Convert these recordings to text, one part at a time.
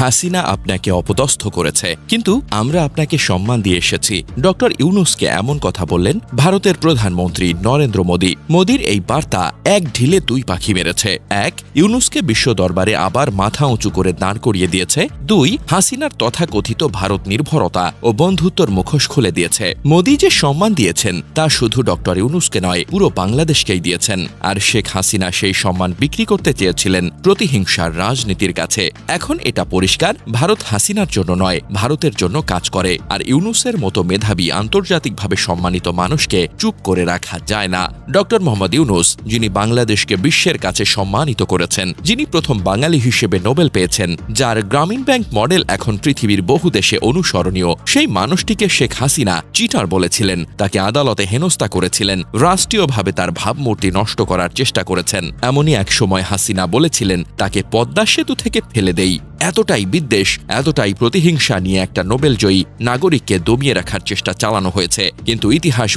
হাসিনা আপনাকে অপদস্থ করেছে, কিন্তু আমরা আপনাকে সম্মান দিয়ে এসেছি। ডক্টর ইউনূসকে এমন কথা বললেন ভারতের প্রধানমন্ত্রী নরেন্দ্র মোদী। মোদীর এই বার্তা এক ঢিলে দুই পাখি মেরেছে। এক, ইউনূসকে বিশ্ব দরবারে আবার মাথা উঁচু করে দাঁড় করিয়ে দিয়েছে। দুই, হাসিনার তথাকথিত ভারত নির্ভরতা ও বন্ধুত্বর মুখোশ খুলে দিয়েছে। মোদী যে সম্মান দিয়েছেন তা শুধু ডক্টর ইউনূসকে নয়, পুরো বাংলাদেশকেই দিয়েছেন। আর শেখ হাসিনা সেই সম্মান বিক্রি করতে চেয়েছিলেন প্রতিহিংসার রাজনীতির কাছে। এখন এটা পরিষ্কার, ভারত হাসিনার জন্য নয়, ভারতের জন্য কাজ করে। আর ইউনূসের মতো মেধাবী আন্তর্জাতিকভাবে সম্মানিত মানুষকে চুপ করে রাখা যায় না। ডক্টর মোহাম্মদ ইউনূস, যিনি বাংলাদেশকে বিশ্বের কাছে সম্মানিত করেছেন, যিনি প্রথম বাঙালি হিসেবে নোবেল পেয়েছেন, যার গ্রামীণ ব্যাংক মডেল এখন পৃথিবীর বহু দেশে অনুসরণীয়, সেই মানুষটিকে শেখ হাসিনা চিটার বলেছিলেন, তাকে আদালতে হেনস্থা করেছিলেন, রাষ্ট্রীয়ভাবে তার ভাবমূর্তি নষ্ট করার চেষ্টা করেছেন। এমনই এক সময় হাসিনা বলেছিলেন, তাকে পদ্মা সেতু থেকে ফেলে দেই। এতটাই বিদ্বেষ, এতটাই প্রতিহিংসা নিয়ে একটা নোবেলজয়ী নাগরিককে দমিয়ে রাখার চেষ্টা চালানো হয়েছে। কিন্তু ইতিহাস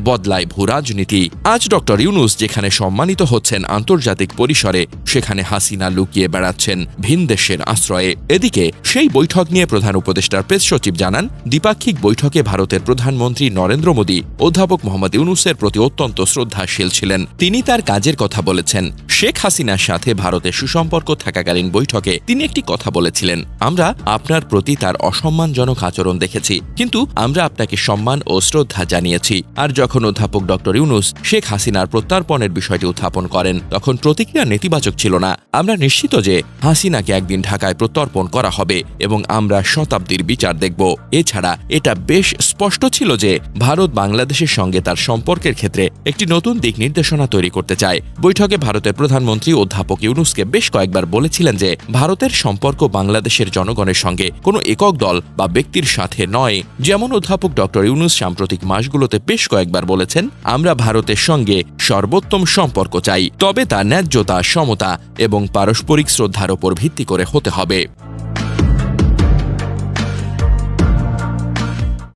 বদলায় ভূ রাজনীতি। আজ ডক্টর ইউনূস যেখানে সম্মানিত হচ্ছেন আন্তর্জাতিক পরিসরে, সেখানে হাসিনা লুকিয়ে বেড়াচ্ছেন ভিনদেশের আশ্রয়ে। এদিকে সেই বৈঠক নিয়ে প্রধান উপদেষ্টার প্রেস সচিব জানান, দ্বিপাক্ষিক বৈঠকে ভারতের প্রধানমন্ত্রী নরেন্দ্র মোদী অধ্যাপক মোহাম্মদ ইউনূসের প্রতি অত্যন্ত শ্রদ্ধাশীল ছিলেন। তিনি তার কাজের কথা বলেছেন। শেখ হাসিনার সাথে ভারতের সুসম্পর্ক থাকাকালীন বৈঠকে তিনি একটি কথা বলেছিলেন, আমরা আপনার প্রতি তার অসম্মানজনক আচরণ দেখেছি, কিন্তু আমরা আপনাকে সম্মান ও শ্রদ্ধা জানিয়েছি। আর যখন অধ্যাপক ডক্টর ইউনূস শেখ হাসিনার প্রত্যর্পণের বিষয়টি উত্থাপন করেন, তখন প্রতিক্রিয়া নেতিবাচক ছিল না। আমরা নিশ্চিত যে হাসিনাকে একদিন ঢাকায় প্রত্যর্পণ করা হবে এবং আমরা শতাব্দীর বিচার দেখব। এছাড়া এটা বেশ স্পষ্ট ছিল যে ভারত বাংলাদেশের সঙ্গে তার সম্পর্কের ক্ষেত্রে একটি নতুন দিক নির্দেশনা তৈরি করতে চায়। বৈঠকে ভারতের প্রধানমন্ত্রী অধ্যাপক ইউনূসকে বেশ কয়েকবার বলেছিলেন যে ভারতের সম্পর্ক বাংলাদেশের জনগণের সঙ্গে কোনো একক দল বা ব্যক্তির সাথে নয়। যেমন অধ্যাপক ডক্টর ইউনূস সাম্প্রতিক মাসগুলোতে বেশ কয়েকবার বলেছেন, আমরা ভারতের সঙ্গে সর্বোত্তম সম্পর্ক চাই, তবে তা ন্যায্যতা, সমতা এবং পারস্পরিক শ্রদ্ধার ওপর ভিত্তি করে হতে হবে।